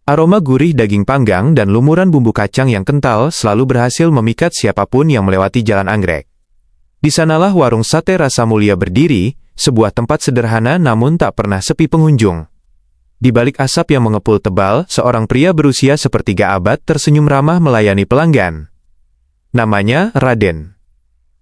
Aroma gurih daging panggang dan lumuran bumbu kacang yang kental selalu berhasil memikat siapapun yang melewati jalan anggrek. Di sanalah warung sate Rasa Mulia berdiri, sebuah tempat sederhana namun tak pernah sepi pengunjung. Di balik asap yang mengepul tebal, seorang pria berusia sepertiga abad tersenyum ramah melayani pelanggan. Namanya Raden.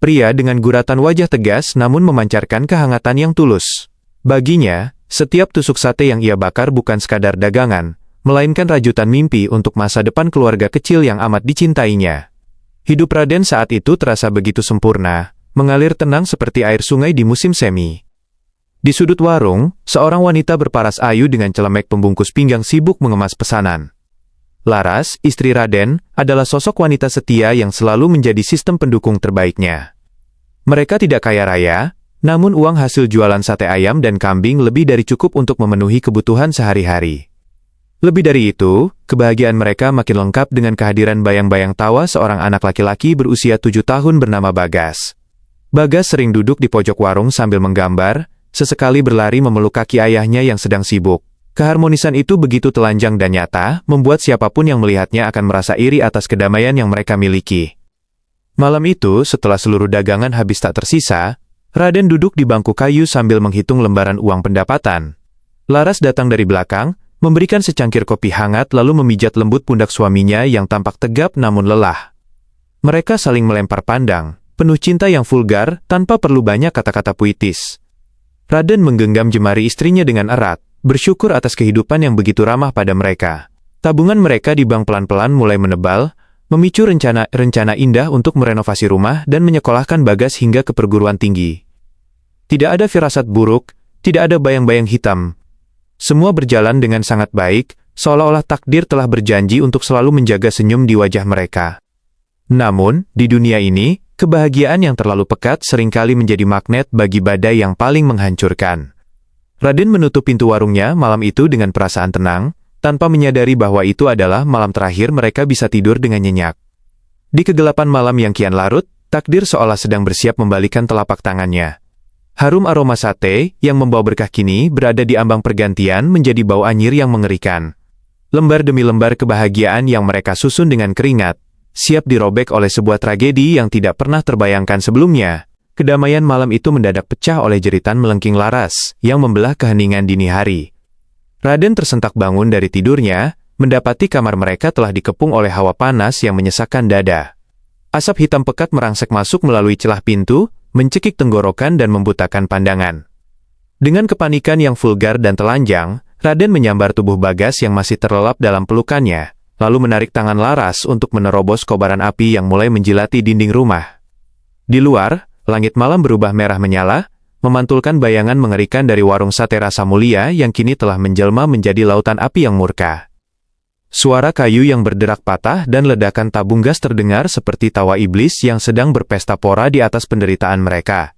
Pria dengan guratan wajah tegas namun memancarkan kehangatan yang tulus. Baginya, setiap tusuk sate yang ia bakar bukan sekadar dagangan, melainkan rajutan mimpi untuk masa depan keluarga kecil yang amat dicintainya. Hidup Raden saat itu terasa begitu sempurna, mengalir tenang seperti air sungai di musim semi. Di sudut warung, seorang wanita berparas ayu dengan celemek pembungkus pinggang sibuk mengemas pesanan. Laras, istri Raden, adalah sosok wanita setia yang selalu menjadi sistem pendukung terbaiknya. Mereka tidak kaya raya, namun uang hasil jualan sate ayam dan kambing lebih dari cukup untuk memenuhi kebutuhan sehari-hari. Lebih dari itu, kebahagiaan mereka makin lengkap dengan kehadiran bayang-bayang tawa seorang anak laki-laki berusia 7 tahun bernama Bagas. Bagas sering duduk di pojok warung sambil menggambar, sesekali berlari memeluk kaki ayahnya yang sedang sibuk. Keharmonisan itu begitu telanjang dan nyata, membuat siapapun yang melihatnya akan merasa iri atas kedamaian yang mereka miliki. Malam itu, setelah seluruh dagangan habis tak tersisa, Raden duduk di bangku kayu sambil menghitung lembaran uang pendapatan. Laras datang dari belakang, memberikan secangkir kopi hangat lalu memijat lembut pundak suaminya yang tampak tegap namun lelah. Mereka saling melempar pandang, penuh cinta yang vulgar tanpa perlu banyak kata-kata puitis. Raden menggenggam jemari istrinya dengan erat, bersyukur atas kehidupan yang begitu ramah pada mereka. Tabungan mereka di bank pelan-pelan mulai menebal, memicu rencana indah untuk merenovasi rumah dan menyekolahkan Bagas hingga ke perguruan tinggi. Tidak ada firasat buruk, tidak ada bayang-bayang hitam. Semua berjalan dengan sangat baik, seolah-olah takdir telah berjanji untuk selalu menjaga senyum di wajah mereka. Namun, di dunia ini, kebahagiaan yang terlalu pekat seringkali menjadi magnet bagi badai yang paling menghancurkan. Raden menutup pintu warungnya malam itu dengan perasaan tenang, tanpa menyadari bahwa itu adalah malam terakhir mereka bisa tidur dengan nyenyak. Di kegelapan malam yang kian larut, takdir seolah sedang bersiap membalikan telapak tangannya. Harum aroma sate, yang membawa berkah kini, berada di ambang pergantian menjadi bau anyir yang mengerikan. Lembar demi lembar kebahagiaan yang mereka susun dengan keringat, siap dirobek oleh sebuah tragedi yang tidak pernah terbayangkan sebelumnya. Kedamaian malam itu mendadak pecah oleh jeritan melengking Laras, yang membelah keheningan dini hari. Raden tersentak bangun dari tidurnya, mendapati kamar mereka telah dikepung oleh hawa panas yang menyesakkan dada. Asap hitam pekat merangsek masuk melalui celah pintu, mencekik tenggorokan dan membutakan pandangan. Dengan kepanikan yang vulgar dan telanjang, Raden menyambar tubuh Bagas yang masih terlelap dalam pelukannya, lalu menarik tangan Laras untuk menerobos kobaran api yang mulai menjilati dinding rumah. Di luar, langit malam berubah merah menyala, memantulkan bayangan mengerikan dari warung sate Rasa Mulia yang kini telah menjelma menjadi lautan api yang murka. Suara kayu yang berderak patah dan ledakan tabung gas terdengar seperti tawa iblis yang sedang berpesta pora di atas penderitaan mereka.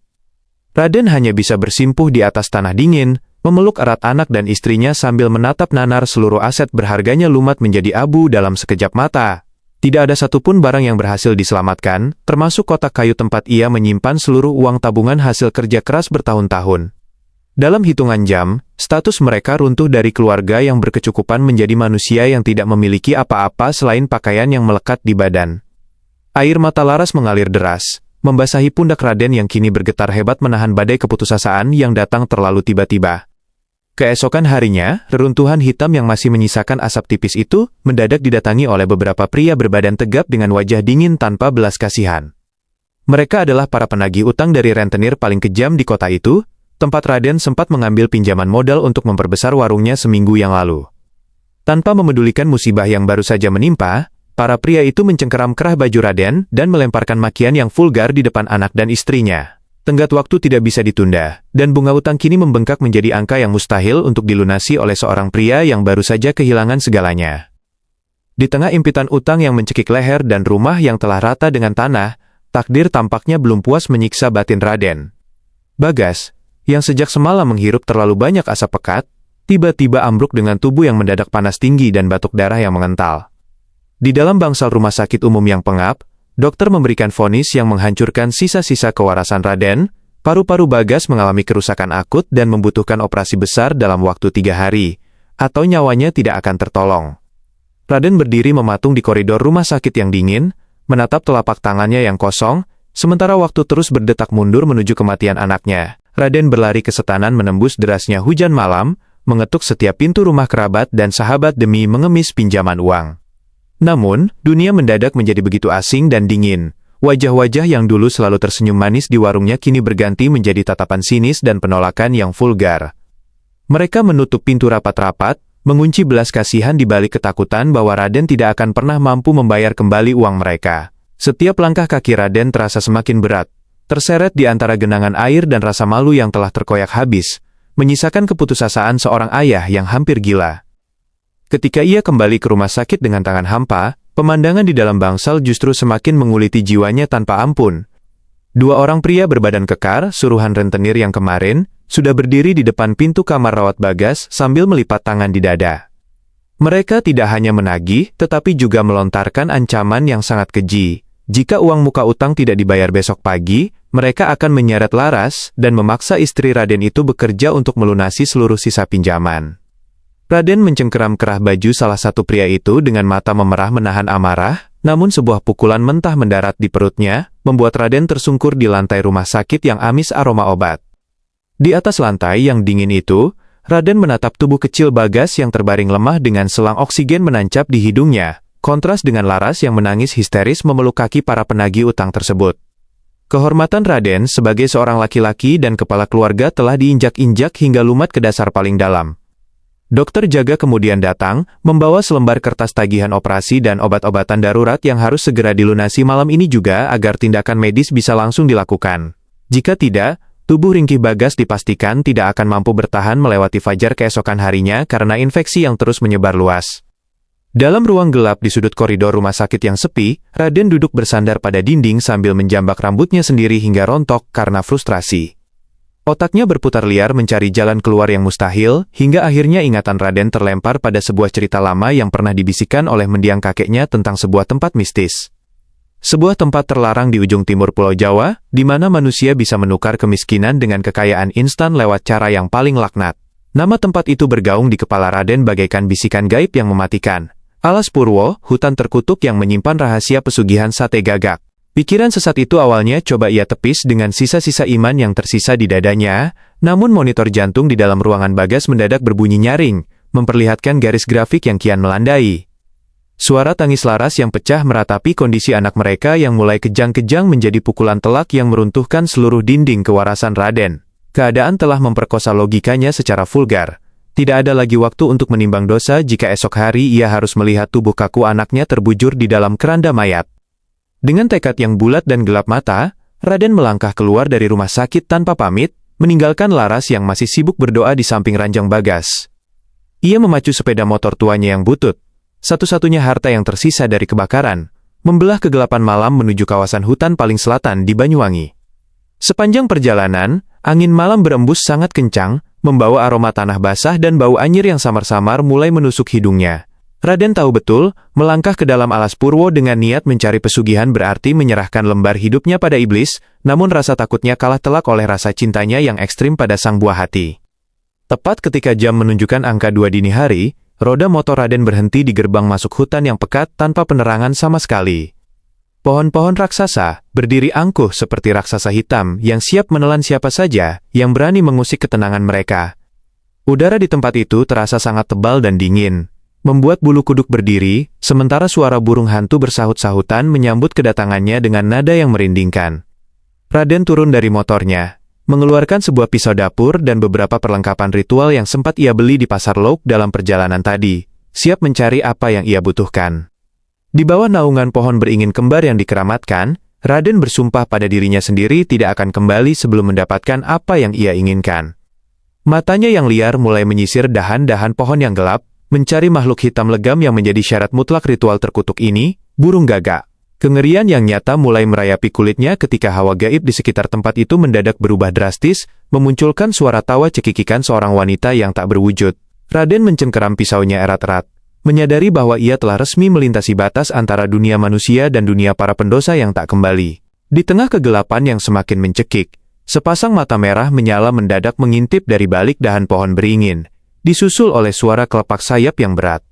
Raden hanya bisa bersimpuh di atas tanah dingin, memeluk erat anak dan istrinya sambil menatap nanar seluruh aset berharganya lumat menjadi abu dalam sekejap mata. Tidak ada satupun barang yang berhasil diselamatkan, termasuk kotak kayu tempat ia menyimpan seluruh uang tabungan hasil kerja keras bertahun-tahun. Dalam hitungan jam, status mereka runtuh dari keluarga yang berkecukupan menjadi manusia yang tidak memiliki apa-apa selain pakaian yang melekat di badan. Air mata Laras mengalir deras, membasahi pundak Raden yang kini bergetar hebat menahan badai keputusasaan yang datang terlalu tiba-tiba. Keesokan harinya, reruntuhan hitam yang masih menyisakan asap tipis itu, mendadak didatangi oleh beberapa pria berbadan tegap dengan wajah dingin tanpa belas kasihan. Mereka adalah para penagih utang dari rentenir paling kejam di kota itu, tempat Raden sempat mengambil pinjaman modal untuk memperbesar warungnya seminggu yang lalu. Tanpa memedulikan musibah yang baru saja menimpa, para pria itu mencengkeram kerah baju Raden dan melemparkan makian yang vulgar di depan anak dan istrinya. Tenggat waktu tidak bisa ditunda, dan bunga utang kini membengkak menjadi angka yang mustahil untuk dilunasi oleh seorang pria yang baru saja kehilangan segalanya. Di tengah impitan utang yang mencekik leher dan rumah yang telah rata dengan tanah, takdir tampaknya belum puas menyiksa batin Raden. Bagas, yang sejak semalam menghirup terlalu banyak asap pekat, tiba-tiba ambruk dengan tubuh yang mendadak panas tinggi dan batuk darah yang mengental. Di dalam bangsal rumah sakit umum yang pengap, dokter memberikan vonis yang menghancurkan sisa-sisa kewarasan Raden. Paru-paru Bagas mengalami kerusakan akut dan membutuhkan operasi besar dalam waktu 3 hari, atau nyawanya tidak akan tertolong. Raden berdiri mematung di koridor rumah sakit yang dingin, menatap telapak tangannya yang kosong, sementara waktu terus berdetak mundur menuju kematian anaknya. Raden berlari ke setanan menembus derasnya hujan malam, mengetuk setiap pintu rumah kerabat dan sahabat demi mengemis pinjaman uang. Namun, dunia mendadak menjadi begitu asing dan dingin. Wajah-wajah yang dulu selalu tersenyum manis di warungnya kini berganti menjadi tatapan sinis dan penolakan yang vulgar. Mereka menutup pintu rapat-rapat, mengunci belas kasihan di balik ketakutan bahwa Raden tidak akan pernah mampu membayar kembali uang mereka. Setiap langkah kaki Raden terasa semakin berat, terseret di antara genangan air dan rasa malu yang telah terkoyak habis, menyisakan keputusasaan seorang ayah yang hampir gila. Ketika ia kembali ke rumah sakit dengan tangan hampa, pemandangan di dalam bangsal justru semakin menguliti jiwanya tanpa ampun. Dua orang pria berbadan kekar, suruhan rentenir yang kemarin, sudah berdiri di depan pintu kamar rawat Bagas sambil melipat tangan di dada. Mereka tidak hanya menagih, tetapi juga melontarkan ancaman yang sangat keji. Jika uang muka utang tidak dibayar besok pagi, mereka akan menyeret Laras dan memaksa istri Raden itu bekerja untuk melunasi seluruh sisa pinjaman. Raden mencengkeram kerah baju salah satu pria itu dengan mata memerah menahan amarah, namun sebuah pukulan mentah mendarat di perutnya, membuat Raden tersungkur di lantai rumah sakit yang amis aroma obat. Di atas lantai yang dingin itu, Raden menatap tubuh kecil Bagas yang terbaring lemah dengan selang oksigen menancap di hidungnya, kontras dengan Laras yang menangis histeris memeluk kaki para penagih utang tersebut. Kehormatan Raden sebagai seorang laki-laki dan kepala keluarga telah diinjak-injak hingga lumat ke dasar paling dalam. Dokter jaga kemudian datang, membawa selembar kertas tagihan operasi dan obat-obatan darurat yang harus segera dilunasi malam ini juga agar tindakan medis bisa langsung dilakukan. Jika tidak, tubuh ringkih Bagas dipastikan tidak akan mampu bertahan melewati fajar keesokan harinya karena infeksi yang terus menyebar luas. Dalam ruang gelap di sudut koridor rumah sakit yang sepi, Raden duduk bersandar pada dinding sambil menjambak rambutnya sendiri hingga rontok karena frustrasi. Otaknya berputar liar mencari jalan keluar yang mustahil, hingga akhirnya ingatan Raden terlempar pada sebuah cerita lama yang pernah dibisikkan oleh mendiang kakeknya tentang sebuah tempat mistis. Sebuah tempat terlarang di ujung timur Pulau Jawa, di mana manusia bisa menukar kemiskinan dengan kekayaan instan lewat cara yang paling laknat. Nama tempat itu bergaung di kepala Raden bagaikan bisikan gaib yang mematikan. Alas Purwo, hutan terkutuk yang menyimpan rahasia pesugihan sate gagak. Pikiran sesat itu awalnya coba ia tepis dengan sisa-sisa iman yang tersisa di dadanya, namun monitor jantung di dalam ruangan Bagas mendadak berbunyi nyaring, memperlihatkan garis grafik yang kian melandai. Suara tangis Laras yang pecah meratapi kondisi anak mereka yang mulai kejang-kejang menjadi pukulan telak yang meruntuhkan seluruh dinding kewarasan Raden. Keadaan telah memperkosa logikanya secara vulgar. Tidak ada lagi waktu untuk menimbang dosa jika esok hari ia harus melihat tubuh kaku anaknya terbujur di dalam keranda mayat. Dengan tekad yang bulat dan gelap mata, Raden melangkah keluar dari rumah sakit tanpa pamit, meninggalkan Laras yang masih sibuk berdoa di samping ranjang Bagas. Ia memacu sepeda motor tuanya yang butut, satu-satunya harta yang tersisa dari kebakaran, membelah kegelapan malam menuju kawasan hutan paling selatan di Banyuwangi. Sepanjang perjalanan, angin malam berembus sangat kencang, membawa aroma tanah basah dan bau anyir yang samar-samar mulai menusuk hidungnya. Raden tahu betul, melangkah ke dalam alas Purwo dengan niat mencari pesugihan berarti menyerahkan lembar hidupnya pada iblis, namun rasa takutnya kalah telak oleh rasa cintanya yang ekstrim pada sang buah hati. Tepat ketika jam menunjukkan angka 2 dini hari, roda motor Raden berhenti di gerbang masuk hutan yang pekat tanpa penerangan sama sekali. Pohon-pohon raksasa berdiri angkuh seperti raksasa hitam yang siap menelan siapa saja yang berani mengusik ketenangan mereka. Udara di tempat itu terasa sangat tebal dan dingin, membuat bulu kuduk berdiri, sementara suara burung hantu bersahut-sahutan menyambut kedatangannya dengan nada yang merindingkan. Raden turun dari motornya, mengeluarkan sebuah pisau dapur dan beberapa perlengkapan ritual yang sempat ia beli di pasar Louk dalam perjalanan tadi, siap mencari apa yang ia butuhkan. Di bawah naungan pohon beringin kembar yang dikeramatkan, Raden bersumpah pada dirinya sendiri tidak akan kembali sebelum mendapatkan apa yang ia inginkan. Matanya yang liar mulai menyisir dahan-dahan pohon yang gelap, mencari makhluk hitam legam yang menjadi syarat mutlak ritual terkutuk ini, burung gagak. Kengerian yang nyata mulai merayapi kulitnya ketika hawa gaib di sekitar tempat itu mendadak berubah drastis, memunculkan suara tawa cekikikan seorang wanita yang tak berwujud. Raden mencengkeram pisaunya erat-erat, menyadari bahwa ia telah resmi melintasi batas antara dunia manusia dan dunia para pendosa yang tak kembali. Di tengah kegelapan yang semakin mencekik, sepasang mata merah menyala mendadak mengintip dari balik dahan pohon beringin, disusul oleh suara kelepak sayap yang berat.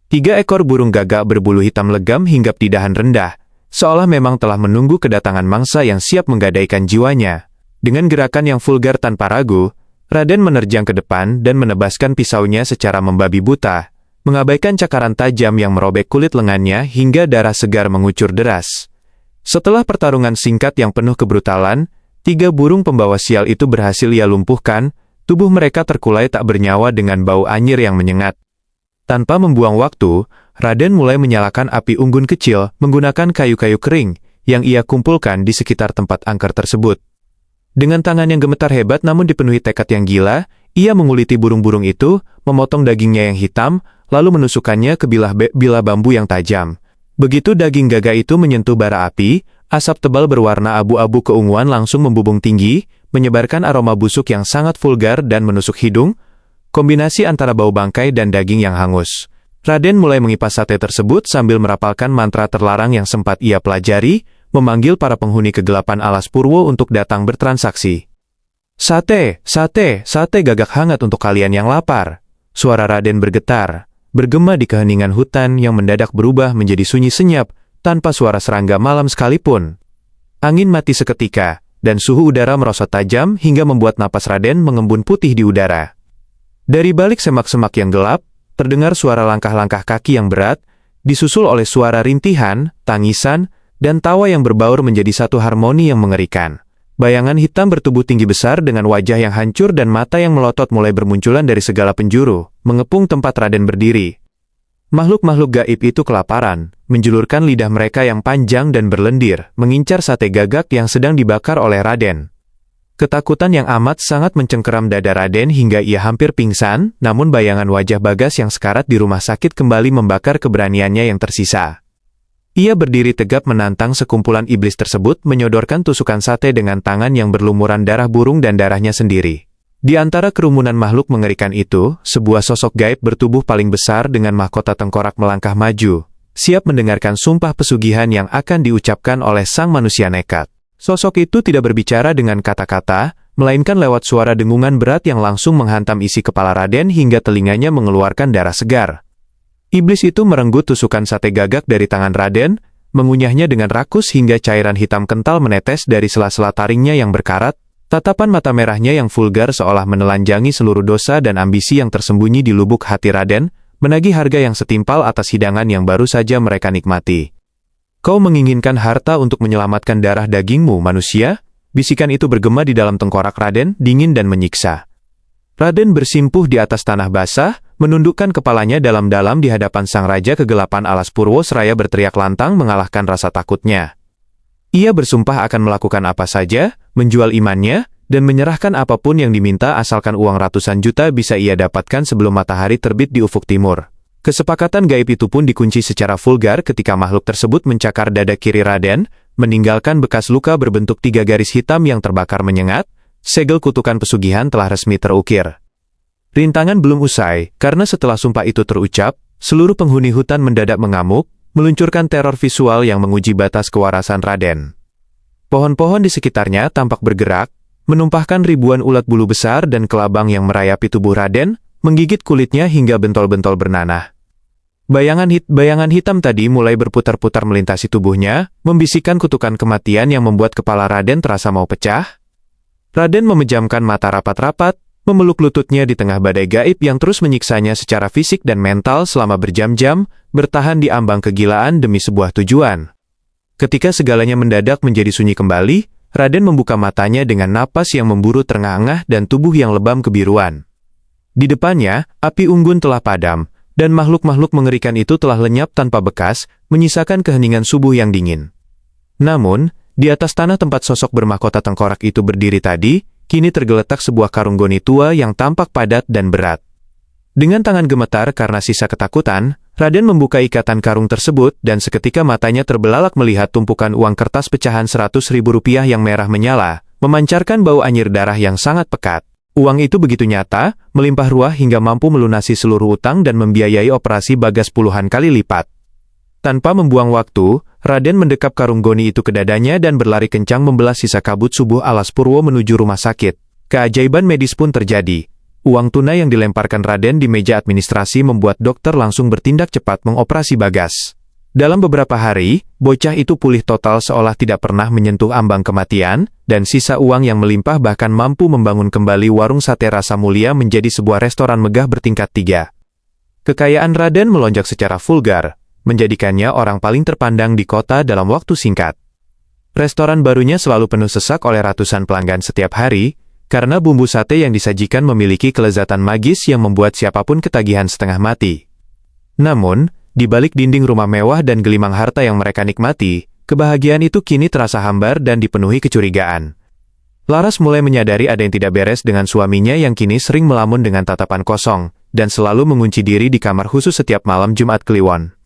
3 ekor burung gagak berbulu hitam legam hinggap di dahan rendah, seolah memang telah menunggu kedatangan mangsa yang siap menggadaikan jiwanya. Dengan gerakan yang vulgar tanpa ragu, Raden menerjang ke depan dan menebaskan pisaunya secara membabi buta, mengabaikan cakaran tajam yang merobek kulit lengannya hingga darah segar mengucur deras. Setelah pertarungan singkat yang penuh kebrutalan, 3 burung pembawa sial itu berhasil ia lumpuhkan, tubuh mereka terkulai tak bernyawa dengan bau anyir yang menyengat. Tanpa membuang waktu, Raden mulai menyalakan api unggun kecil menggunakan kayu-kayu kering yang ia kumpulkan di sekitar tempat angker tersebut. Dengan tangan yang gemetar hebat namun dipenuhi tekad yang gila, ia menguliti burung-burung itu, memotong dagingnya yang hitam, lalu menusukkannya ke bilah bambu yang tajam. Begitu daging gagak itu menyentuh bara api, asap tebal berwarna abu-abu keunguan langsung membubung tinggi, menyebarkan aroma busuk yang sangat vulgar dan menusuk hidung, kombinasi antara bau bangkai dan daging yang hangus. Raden mulai mengipas sate tersebut sambil merapalkan mantra terlarang yang sempat ia pelajari, memanggil para penghuni kegelapan alas Purwo untuk datang bertransaksi. Sate, sate, sate gagak hangat untuk kalian yang lapar. Suara Raden bergetar, bergema di keheningan hutan yang mendadak berubah menjadi sunyi senyap, tanpa suara serangga malam sekalipun. Angin mati seketika, dan suhu udara merosot tajam hingga membuat napas Raden mengembun putih di udara. Dari balik semak-semak yang gelap, terdengar suara langkah-langkah kaki yang berat, disusul oleh suara rintihan, tangisan, dan tawa yang berbaur menjadi satu harmoni yang mengerikan. Bayangan hitam bertubuh tinggi besar dengan wajah yang hancur dan mata yang melotot mulai bermunculan dari segala penjuru, mengepung tempat Raden berdiri. Makhluk-makhluk gaib itu kelaparan, menjulurkan lidah mereka yang panjang dan berlendir, mengincar sate gagak yang sedang dibakar oleh Raden. Ketakutan yang amat sangat mencengkeram dada Raden hingga ia hampir pingsan, namun bayangan wajah Bagas yang sekarat di rumah sakit kembali membakar keberaniannya yang tersisa. Ia berdiri tegap menantang sekumpulan iblis tersebut menyodorkan tusukan sate dengan tangan yang berlumuran darah burung dan darahnya sendiri. Di antara kerumunan makhluk mengerikan itu, sebuah sosok gaib bertubuh paling besar dengan mahkota tengkorak melangkah maju, siap mendengarkan sumpah pesugihan yang akan diucapkan oleh sang manusia nekat. Sosok itu tidak berbicara dengan kata-kata, melainkan lewat suara dengungan berat yang langsung menghantam isi kepala Raden hingga telinganya mengeluarkan darah segar. Iblis itu merenggut tusukan sate gagak dari tangan Raden, mengunyahnya dengan rakus hingga cairan hitam kental menetes dari sela-sela taringnya yang berkarat, tatapan mata merahnya yang vulgar seolah menelanjangi seluruh dosa dan ambisi yang tersembunyi di lubuk hati Raden, menagih harga yang setimpal atas hidangan yang baru saja mereka nikmati. Kau menginginkan harta untuk menyelamatkan darah dagingmu, manusia? Bisikan itu bergema di dalam tengkorak Raden, dingin dan menyiksa. Raden bersimpuh di atas tanah basah, menundukkan kepalanya dalam-dalam di hadapan sang raja kegelapan alas Purwo seraya berteriak lantang mengalahkan rasa takutnya. Ia bersumpah akan melakukan apa saja, menjual imannya, dan menyerahkan apapun yang diminta asalkan uang ratusan juta bisa ia dapatkan sebelum matahari terbit di ufuk timur. Kesepakatan gaib itu pun dikunci secara vulgar ketika makhluk tersebut mencakar dada kiri Raden, meninggalkan bekas luka berbentuk 3 garis hitam yang terbakar menyengat, segel kutukan pesugihan telah resmi terukir. Rintangan belum usai, karena setelah sumpah itu terucap, seluruh penghuni hutan mendadak mengamuk, meluncurkan teror visual yang menguji batas kewarasan Raden. Pohon-pohon di sekitarnya tampak bergerak, menumpahkan ribuan ulat bulu besar dan kelabang yang merayapi tubuh Raden, menggigit kulitnya hingga bentol-bentol bernanah. Bayangan hitam tadi mulai berputar-putar melintasi tubuhnya, membisikkan kutukan kematian yang membuat kepala Raden terasa mau pecah. Raden memejamkan mata rapat-rapat, memeluk lututnya di tengah badai gaib yang terus menyiksanya secara fisik dan mental selama berjam-jam, bertahan di ambang kegilaan demi sebuah tujuan. Ketika segalanya mendadak menjadi sunyi kembali, Raden membuka matanya dengan napas yang memburu terengah-engah dan tubuh yang lebam kebiruan. Di depannya, api unggun telah padam, dan makhluk-makhluk mengerikan itu telah lenyap tanpa bekas, menyisakan keheningan subuh yang dingin. Namun, di atas tanah tempat sosok bermahkota tengkorak itu berdiri tadi, kini tergeletak sebuah karung goni tua yang tampak padat dan berat. Dengan tangan gemetar karena sisa ketakutan, Raden membuka ikatan karung tersebut dan seketika matanya terbelalak melihat tumpukan uang kertas pecahan 100.000 rupiah yang merah menyala, memancarkan bau anyir darah yang sangat pekat. Uang itu begitu nyata, melimpah ruah hingga mampu melunasi seluruh utang dan membiayai operasi Bagas puluhan kali lipat. Tanpa membuang waktu, Raden mendekap karung goni itu ke dadanya dan berlari kencang membelah sisa kabut subuh alas Purwo menuju rumah sakit. Keajaiban medis pun terjadi. uang tunai yang dilemparkan Raden di meja administrasi membuat dokter langsung bertindak cepat mengoperasi Bagas. Dalam beberapa hari, bocah itu pulih total seolah tidak pernah menyentuh ambang kematian, dan sisa uang yang melimpah bahkan mampu membangun kembali warung sate Rasa Mulia menjadi sebuah restoran megah bertingkat 3. Kekayaan Raden melonjak secara vulgar, menjadikannya orang paling terpandang di kota dalam waktu singkat. Restoran barunya selalu penuh sesak oleh ratusan pelanggan setiap hari, karena bumbu sate yang disajikan memiliki kelezatan magis yang membuat siapapun ketagihan setengah mati. Namun, di balik dinding rumah mewah dan gelimang harta yang mereka nikmati, kebahagiaan itu kini terasa hambar dan dipenuhi kecurigaan. Laras mulai menyadari ada yang tidak beres dengan suaminya yang kini sering melamun dengan tatapan kosong, dan selalu mengunci diri di kamar khusus setiap malam Jumat Kliwon.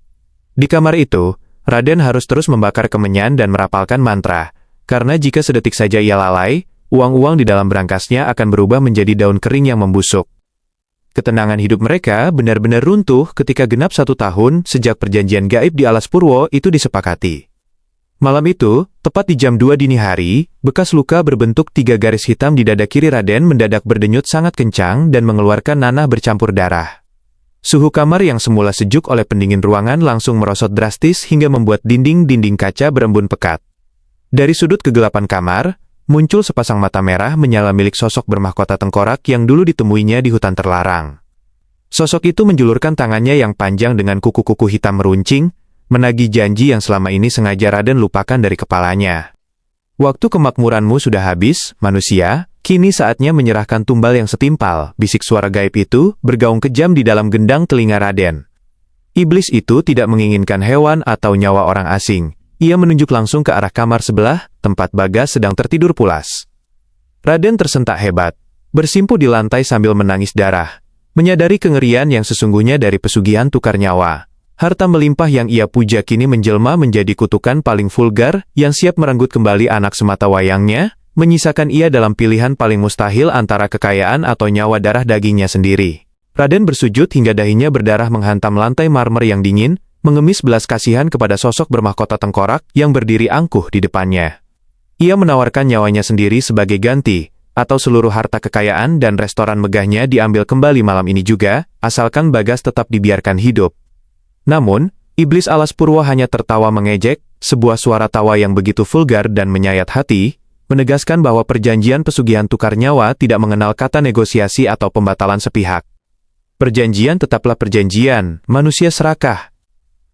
Di kamar itu, Raden harus terus membakar kemenyan dan merapalkan mantra, karena jika sedetik saja ia lalai, uang-uang di dalam berangkasnya akan berubah menjadi daun kering yang membusuk. Ketenangan hidup mereka benar-benar runtuh ketika genap 1 tahun sejak perjanjian gaib di Alas Purwo itu disepakati. Malam itu, tepat di jam 2 dini hari, bekas luka berbentuk 3 garis hitam di dada kiri Raden mendadak berdenyut sangat kencang dan mengeluarkan nanah bercampur darah. Suhu kamar yang semula sejuk oleh pendingin ruangan langsung merosot drastis hingga membuat dinding-dinding kaca berembun pekat. Dari sudut kegelapan kamar, muncul sepasang mata merah menyala milik sosok bermahkota tengkorak yang dulu ditemuinya di hutan terlarang. Sosok itu menjulurkan tangannya yang panjang dengan kuku-kuku hitam meruncing, menagih janji yang selama ini sengaja Raden lupakan dari kepalanya. Waktu kemakmuranmu sudah habis, manusia. Kini saatnya menyerahkan tumbal yang setimpal, bisik suara gaib itu bergaung kejam di dalam gendang telinga Raden. Iblis itu tidak menginginkan hewan atau nyawa orang asing. Ia menunjuk langsung ke arah kamar sebelah, tempat Bagas sedang tertidur pulas. Raden tersentak hebat, bersimpuh di lantai sambil menangis darah, menyadari kengerian yang sesungguhnya dari pesugihan tukar nyawa. Harta melimpah yang ia puja kini menjelma menjadi kutukan paling vulgar yang siap merenggut kembali anak semata wayangnya, menyisakan ia dalam pilihan paling mustahil antara kekayaan atau nyawa darah dagingnya sendiri. Raden bersujud hingga dahinya berdarah menghantam lantai marmer yang dingin, mengemis belas kasihan kepada sosok bermahkota tengkorak yang berdiri angkuh di depannya. Ia menawarkan nyawanya sendiri sebagai ganti, atau seluruh harta kekayaan dan restoran megahnya diambil kembali malam ini juga, asalkan Bagas tetap dibiarkan hidup. Namun, iblis Alas Purwo hanya tertawa mengejek, sebuah suara tawa yang begitu vulgar dan menyayat hati, menegaskan bahwa perjanjian pesugihan tukar nyawa tidak mengenal kata negosiasi atau pembatalan sepihak. Perjanjian tetaplah perjanjian, manusia serakah.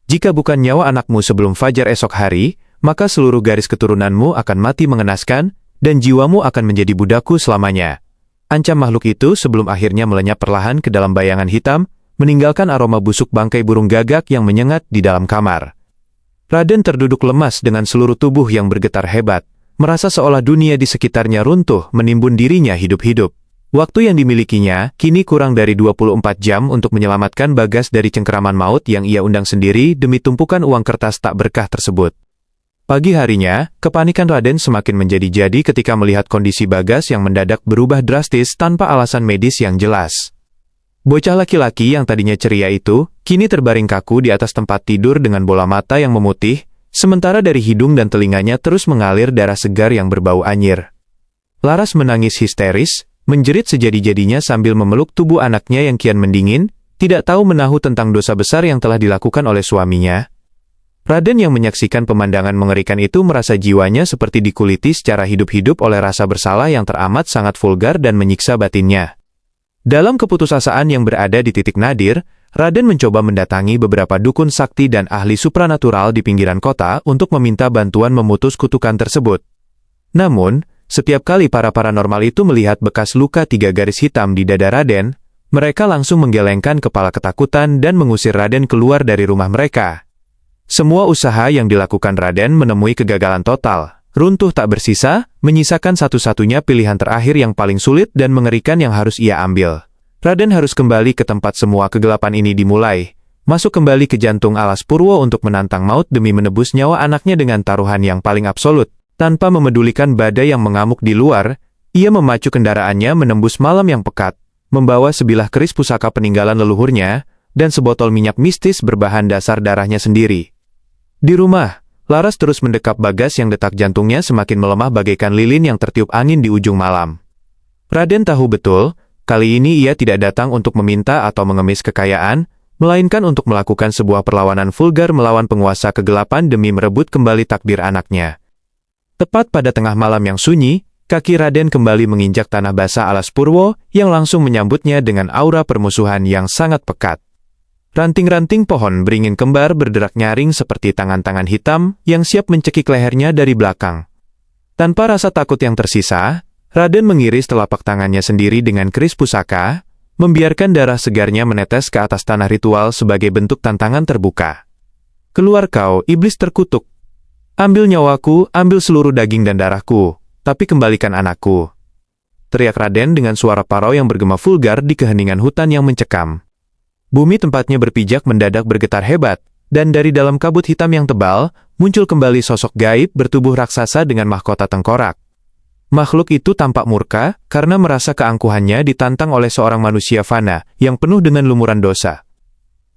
Jika bukan nyawa anakmu sebelum fajar esok hari, maka seluruh garis keturunanmu akan mati mengenaskan, dan jiwamu akan menjadi budakku selamanya. Ancam makhluk itu sebelum akhirnya melenyap perlahan ke dalam bayangan hitam, meninggalkan aroma busuk bangkai burung gagak yang menyengat di dalam kamar. Raden terduduk lemas dengan seluruh tubuh yang bergetar hebat, merasa seolah dunia di sekitarnya runtuh menimbun dirinya hidup-hidup. Waktu yang dimilikinya kini kurang dari 24 jam untuk menyelamatkan Bagas dari cengkeraman maut yang ia undang sendiri demi tumpukan uang kertas tak berkah tersebut. Pagi harinya, kepanikan Raden semakin menjadi-jadi ketika melihat kondisi Bagas yang mendadak berubah drastis tanpa alasan medis yang jelas. Bocah laki-laki yang tadinya ceria itu, kini terbaring kaku di atas tempat tidur dengan bola mata yang memutih, sementara dari hidung dan telinganya terus mengalir darah segar yang berbau anyir. Laras menangis histeris, menjerit sejadi-jadinya sambil memeluk tubuh anaknya yang kian mendingin, tidak tahu menahu tentang dosa besar yang telah dilakukan oleh suaminya. Raden yang menyaksikan pemandangan mengerikan itu merasa jiwanya seperti dikuliti secara hidup-hidup oleh rasa bersalah yang teramat sangat vulgar dan menyiksa batinnya. Dalam keputusasaan yang berada di titik nadir, Raden mencoba mendatangi beberapa dukun sakti dan ahli supranatural di pinggiran kota untuk meminta bantuan memutus kutukan tersebut. Namun, setiap kali para paranormal itu melihat bekas luka 3 garis hitam di dada Raden, mereka langsung menggelengkan kepala ketakutan dan mengusir Raden keluar dari rumah mereka. Semua usaha yang dilakukan Raden menemui kegagalan total, runtuh tak bersisa, menyisakan satu-satunya pilihan terakhir yang paling sulit dan mengerikan yang harus ia ambil. Raden harus kembali ke tempat semua kegelapan ini dimulai, masuk kembali ke jantung Alas Purwo untuk menantang maut demi menebus nyawa anaknya dengan taruhan yang paling absolut. Tanpa memedulikan badai yang mengamuk di luar, ia memacu kendaraannya menembus malam yang pekat, membawa sebilah keris pusaka peninggalan leluhurnya, dan sebotol minyak mistis berbahan dasar darahnya sendiri. Di rumah, Laras terus mendekap Bagas yang detak jantungnya semakin melemah bagaikan lilin yang tertiup angin di ujung malam. Raden tahu betul, kali ini ia tidak datang untuk meminta atau mengemis kekayaan, melainkan untuk melakukan sebuah perlawanan vulgar melawan penguasa kegelapan demi merebut kembali takdir anaknya. Tepat pada tengah malam yang sunyi, kaki Raden kembali menginjak tanah basah Alaspurwo yang langsung menyambutnya dengan aura permusuhan yang sangat pekat. Ranting-ranting pohon beringin kembar berderak nyaring seperti tangan-tangan hitam yang siap mencekik lehernya dari belakang. Tanpa rasa takut yang tersisa, Raden mengiris telapak tangannya sendiri dengan keris pusaka, membiarkan darah segarnya menetes ke atas tanah ritual sebagai bentuk tantangan terbuka. "Keluar kau, iblis terkutuk. Ambil nyawaku, ambil seluruh daging dan darahku, tapi kembalikan anakku," teriak Raden dengan suara parau yang bergema vulgar di keheningan hutan yang mencekam. Bumi tempatnya berpijak mendadak bergetar hebat, dan dari dalam kabut hitam yang tebal, muncul kembali sosok gaib bertubuh raksasa dengan mahkota tengkorak. Makhluk itu tampak murka karena merasa keangkuhannya ditantang oleh seorang manusia fana yang penuh dengan lumuran dosa.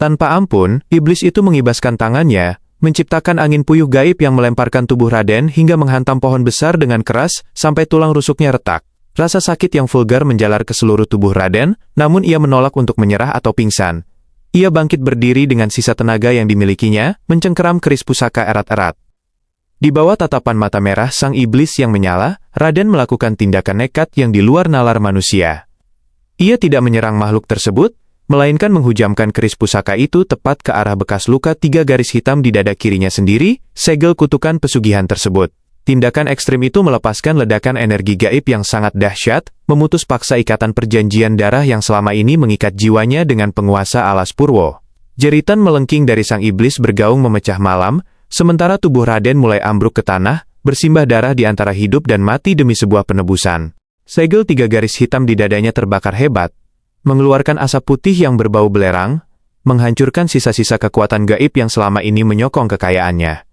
Tanpa ampun, iblis itu mengibaskan tangannya, menciptakan angin puyuh gaib yang melemparkan tubuh Raden hingga menghantam pohon besar dengan keras sampai tulang rusuknya retak. Rasa sakit yang vulgar menjalar ke seluruh tubuh Raden, namun ia menolak untuk menyerah atau pingsan. Ia bangkit berdiri dengan sisa tenaga yang dimilikinya, mencengkeram keris pusaka erat-erat. Di bawah tatapan mata merah sang iblis yang menyala, Raden melakukan tindakan nekat yang di luar nalar manusia. Ia tidak menyerang makhluk tersebut, melainkan menghujamkan keris pusaka itu tepat ke arah bekas luka 3 garis hitam di dada kirinya sendiri, segel kutukan pesugihan tersebut. Tindakan ekstrim itu melepaskan ledakan energi gaib yang sangat dahsyat, memutus paksa ikatan perjanjian darah yang selama ini mengikat jiwanya dengan penguasa Alaspurwo. Jeritan melengking dari sang iblis bergaung memecah malam, sementara tubuh Raden mulai ambruk ke tanah, bersimbah darah di antara hidup dan mati demi sebuah penebusan. Segel 3 garis hitam di dadanya terbakar hebat, mengeluarkan asap putih yang berbau belerang, menghancurkan sisa-sisa kekuatan gaib yang selama ini menyokong kekayaannya.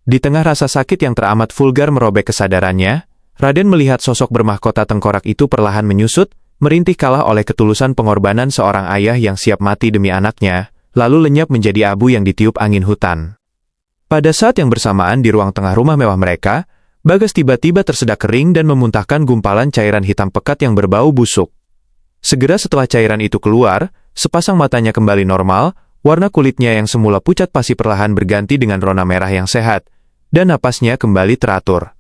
Di tengah rasa sakit yang teramat vulgar merobek kesadarannya, Raden melihat sosok bermahkota tengkorak itu perlahan menyusut, merintih kalah oleh ketulusan pengorbanan seorang ayah yang siap mati demi anaknya, lalu lenyap menjadi abu yang ditiup angin hutan. Pada saat yang bersamaan di ruang tengah rumah mewah mereka, Bagas tiba-tiba tersedak kering dan memuntahkan gumpalan cairan hitam pekat yang berbau busuk. Segera setelah cairan itu keluar, sepasang matanya kembali normal, warna kulitnya yang semula pucat pasi perlahan berganti dengan rona merah yang sehat, dan napasnya kembali teratur.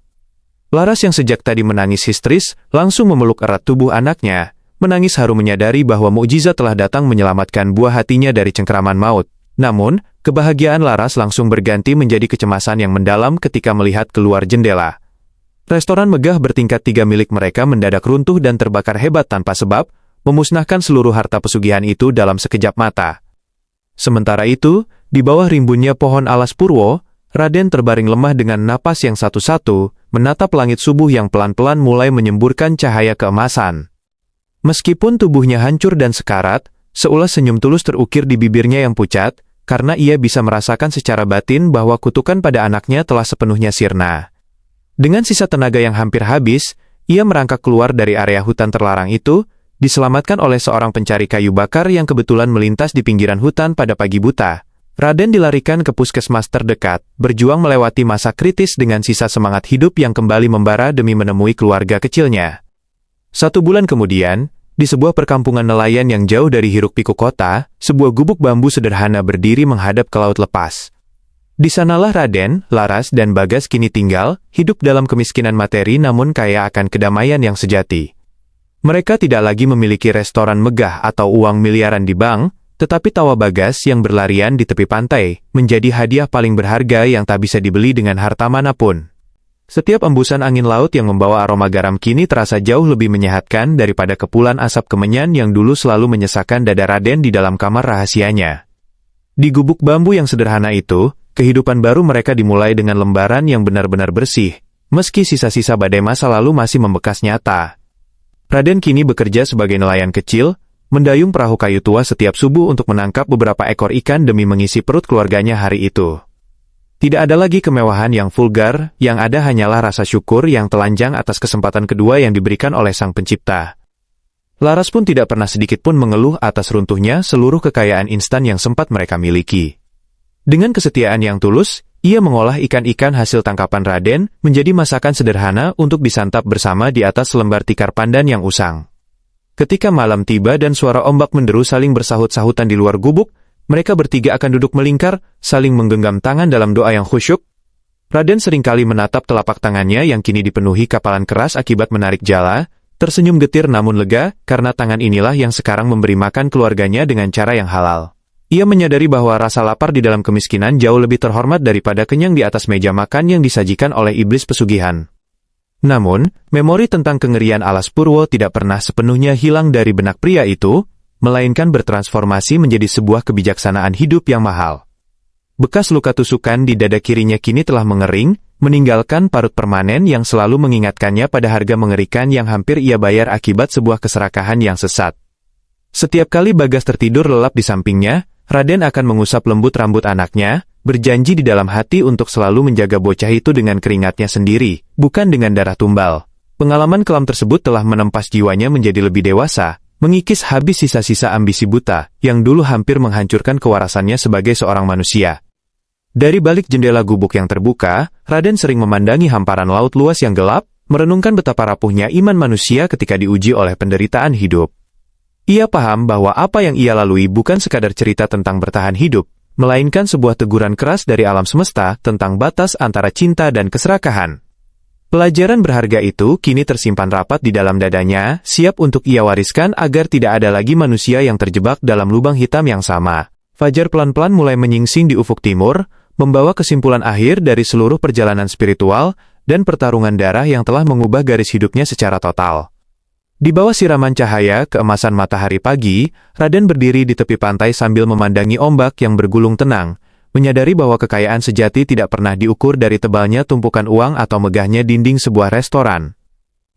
Laras yang sejak tadi menangis histeris, langsung memeluk erat tubuh anaknya, menangis haru menyadari bahwa mukjizat telah datang menyelamatkan buah hatinya dari cengkeraman maut. Namun, kebahagiaan Laras langsung berganti menjadi kecemasan yang mendalam ketika melihat keluar jendela. Restoran megah bertingkat 3 milik mereka mendadak runtuh dan terbakar hebat tanpa sebab, memusnahkan seluruh harta pesugihan itu dalam sekejap mata. Sementara itu, di bawah rimbunnya pohon Alaspurwo, Raden terbaring lemah dengan napas yang satu-satu, menatap langit subuh yang pelan-pelan mulai menyemburkan cahaya keemasan. Meskipun tubuhnya hancur dan sekarat, seulas senyum tulus terukir di bibirnya yang pucat, karena ia bisa merasakan secara batin bahwa kutukan pada anaknya telah sepenuhnya sirna. Dengan sisa tenaga yang hampir habis, ia merangkak keluar dari area hutan terlarang itu, diselamatkan oleh seorang pencari kayu bakar yang kebetulan melintas di pinggiran hutan pada pagi buta. Raden dilarikan ke puskesmas terdekat, berjuang melewati masa kritis dengan sisa semangat hidup yang kembali membara demi menemui keluarga kecilnya. 1 bulan kemudian, di sebuah perkampungan nelayan yang jauh dari hiruk-pikuk kota, sebuah gubuk bambu sederhana berdiri menghadap ke laut lepas. Di sanalah Raden, Laras, dan Bagas kini tinggal, hidup dalam kemiskinan materi namun kaya akan kedamaian yang sejati. Mereka tidak lagi memiliki restoran megah atau uang miliaran di bank, tetapi tawa Bagas yang berlarian di tepi pantai, menjadi hadiah paling berharga yang tak bisa dibeli dengan harta manapun. Setiap embusan angin laut yang membawa aroma garam kini terasa jauh lebih menyehatkan daripada kepulan asap kemenyan yang dulu selalu menyesakkan dada Raden di dalam kamar rahasianya. Di gubuk bambu yang sederhana itu, kehidupan baru mereka dimulai dengan lembaran yang benar-benar bersih, meski sisa-sisa badai masa lalu masih membekas nyata. Raden kini bekerja sebagai nelayan kecil, mendayung perahu kayu tua setiap subuh untuk menangkap beberapa ekor ikan demi mengisi perut keluarganya hari itu. Tidak ada lagi kemewahan yang vulgar, yang ada hanyalah rasa syukur yang telanjang atas kesempatan kedua yang diberikan oleh Sang Pencipta. Laras pun tidak pernah sedikit pun mengeluh atas runtuhnya seluruh kekayaan instan yang sempat mereka miliki. Dengan kesetiaan yang tulus, ia mengolah ikan-ikan hasil tangkapan Raden menjadi masakan sederhana untuk disantap bersama di atas selembar tikar pandan yang usang. Ketika malam tiba dan suara ombak menderu saling bersahut-sahutan di luar gubuk, mereka bertiga akan duduk melingkar, saling menggenggam tangan dalam doa yang khusyuk. Raden seringkali menatap telapak tangannya yang kini dipenuhi kapalan keras akibat menarik jala, tersenyum getir namun lega, karena tangan inilah yang sekarang memberi makan keluarganya dengan cara yang halal. Ia menyadari bahwa rasa lapar di dalam kemiskinan jauh lebih terhormat daripada kenyang di atas meja makan yang disajikan oleh iblis pesugihan. Namun, memori tentang kengerian alas Purwo tidak pernah sepenuhnya hilang dari benak pria itu, melainkan bertransformasi menjadi sebuah kebijaksanaan hidup yang mahal. Bekas luka tusukan di dada kirinya kini telah mengering, meninggalkan parut permanen yang selalu mengingatkannya pada harga mengerikan yang hampir ia bayar akibat sebuah keserakahan yang sesat. Setiap kali Bagas tertidur lelap di sampingnya, Raden akan mengusap lembut rambut anaknya, berjanji di dalam hati untuk selalu menjaga bocah itu dengan keringatnya sendiri, bukan dengan darah tumbal. Pengalaman kelam tersebut telah menempas jiwanya menjadi lebih dewasa, mengikis habis sisa-sisa ambisi buta, yang dulu hampir menghancurkan kewarasannya sebagai seorang manusia. Dari balik jendela gubuk yang terbuka, Raden sering memandangi hamparan laut luas yang gelap, merenungkan betapa rapuhnya iman manusia ketika diuji oleh penderitaan hidup. Ia paham bahwa apa yang ia lalui bukan sekadar cerita tentang bertahan hidup, melainkan sebuah teguran keras dari alam semesta tentang batas antara cinta dan keserakahan. Pelajaran berharga itu kini tersimpan rapat di dalam dadanya, siap untuk ia wariskan agar tidak ada lagi manusia yang terjebak dalam lubang hitam yang sama. Fajar pelan-pelan mulai menyingsing di ufuk timur, membawa kesimpulan akhir dari seluruh perjalanan spiritual dan pertarungan darah yang telah mengubah garis hidupnya secara total. Di bawah siraman cahaya keemasan matahari pagi, Raden berdiri di tepi pantai sambil memandangi ombak yang bergulung tenang, menyadari bahwa kekayaan sejati tidak pernah diukur dari tebalnya tumpukan uang atau megahnya dinding sebuah restoran.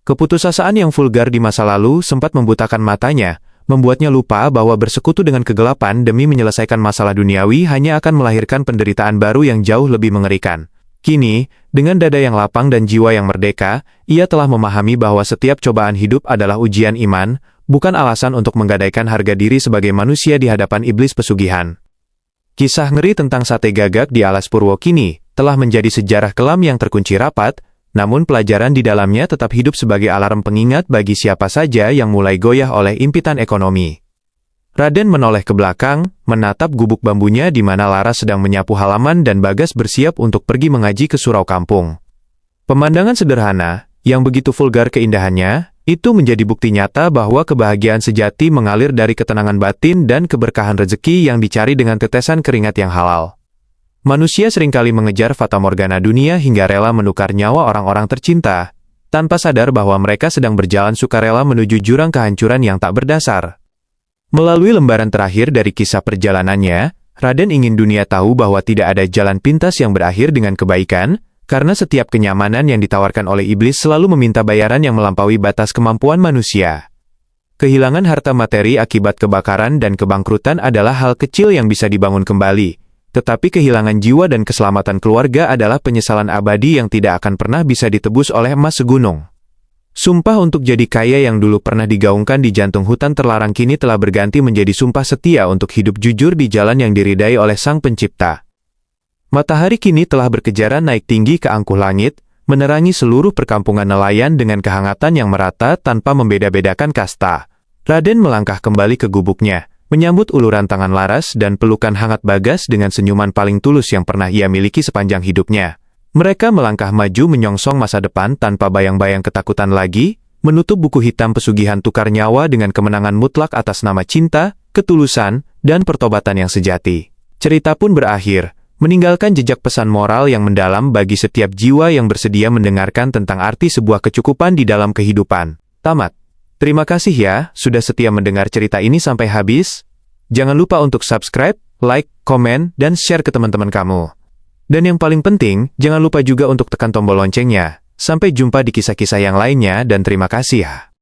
Keputusasaan yang vulgar di masa lalu sempat membutakan matanya, membuatnya lupa bahwa bersekutu dengan kegelapan demi menyelesaikan masalah duniawi hanya akan melahirkan penderitaan baru yang jauh lebih mengerikan. Kini, dengan dada yang lapang dan jiwa yang merdeka, ia telah memahami bahwa setiap cobaan hidup adalah ujian iman, bukan alasan untuk menggadaikan harga diri sebagai manusia di hadapan iblis pesugihan. Kisah ngeri tentang sate gagak di alas Purwo kini telah menjadi sejarah kelam yang terkunci rapat, namun pelajaran di dalamnya tetap hidup sebagai alarm pengingat bagi siapa saja yang mulai goyah oleh impitan ekonomi. Raden menoleh ke belakang, menatap gubuk bambunya di mana Laras sedang menyapu halaman dan Bagas bersiap untuk pergi mengaji ke surau kampung. Pemandangan sederhana, yang begitu vulgar keindahannya, itu menjadi bukti nyata bahwa kebahagiaan sejati mengalir dari ketenangan batin dan keberkahan rezeki yang dicari dengan tetesan keringat yang halal. Manusia seringkali mengejar fatamorgana dunia hingga rela menukar nyawa orang-orang tercinta, tanpa sadar bahwa mereka sedang berjalan sukarela menuju jurang kehancuran yang tak berdasar. Melalui lembaran terakhir dari kisah perjalanannya, Raden ingin dunia tahu bahwa tidak ada jalan pintas yang berakhir dengan kebaikan, karena setiap kenyamanan yang ditawarkan oleh iblis selalu meminta bayaran yang melampaui batas kemampuan manusia. Kehilangan harta materi akibat kebakaran dan kebangkrutan adalah hal kecil yang bisa dibangun kembali. Tetapi kehilangan jiwa dan keselamatan keluarga adalah penyesalan abadi yang tidak akan pernah bisa ditebus oleh emas segunung. Sumpah untuk jadi kaya yang dulu pernah digaungkan di jantung hutan terlarang kini telah berganti menjadi sumpah setia untuk hidup jujur di jalan yang diridai oleh Sang Pencipta. Matahari kini telah berkejaran naik tinggi ke angkuh langit, menerangi seluruh perkampungan nelayan dengan kehangatan yang merata tanpa membeda-bedakan kasta. Raden melangkah kembali ke gubuknya, menyambut uluran tangan Laras dan pelukan hangat Bagas dengan senyuman paling tulus yang pernah ia miliki sepanjang hidupnya. Mereka melangkah maju menyongsong masa depan tanpa bayang-bayang ketakutan lagi, menutup buku hitam pesugihan tukar nyawa dengan kemenangan mutlak atas nama cinta, ketulusan, dan pertobatan yang sejati. Cerita pun berakhir, meninggalkan jejak pesan moral yang mendalam bagi setiap jiwa yang bersedia mendengarkan tentang arti sebuah kecukupan di dalam kehidupan. Tamat. Terima kasih ya, sudah setia mendengar cerita ini sampai habis. Jangan lupa untuk subscribe, like, komen, dan share ke teman-teman kamu. Dan yang paling penting, jangan lupa juga untuk tekan tombol loncengnya. Sampai jumpa di kisah-kisah yang lainnya dan terima kasih ya.